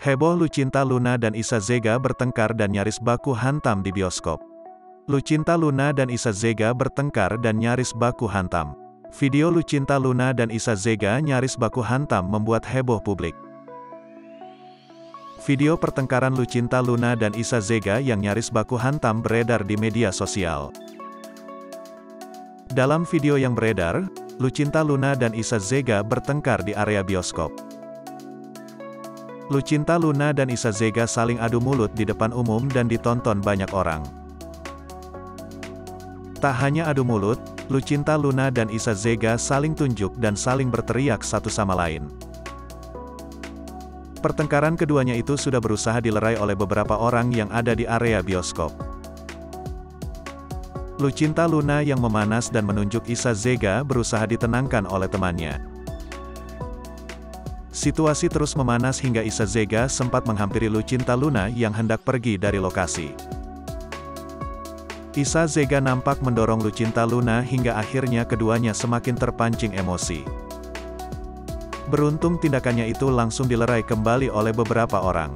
Heboh Lucinta Luna dan Isa Zega bertengkar dan nyaris baku hantam di bioskop. Lucinta Luna dan Isa Zega bertengkar dan nyaris baku hantam. Video Lucinta Luna dan Isa Zega nyaris baku hantam membuat heboh publik. Video pertengkaran Lucinta Luna dan Isa Zega yang nyaris baku hantam beredar di media sosial. Dalam video yang beredar, Lucinta Luna dan Isa Zega bertengkar di area bioskop. Lucinta Luna dan Isa Zega saling adu mulut di depan umum dan ditonton banyak orang. Tak hanya adu mulut, Lucinta Luna dan Isa Zega saling tunjuk dan saling berteriak satu sama lain. Pertengkaran keduanya itu sudah berusaha dilerai oleh beberapa orang yang ada di area bioskop. Lucinta Luna yang memanas dan menunjuk Isa Zega berusaha ditenangkan oleh temannya. Situasi terus memanas hingga Isa Zega sempat menghampiri Lucinta Luna yang hendak pergi dari lokasi. Isa Zega nampak mendorong Lucinta Luna hingga akhirnya keduanya semakin terpancing emosi. Beruntung tindakannya itu langsung dilerai kembali oleh beberapa orang.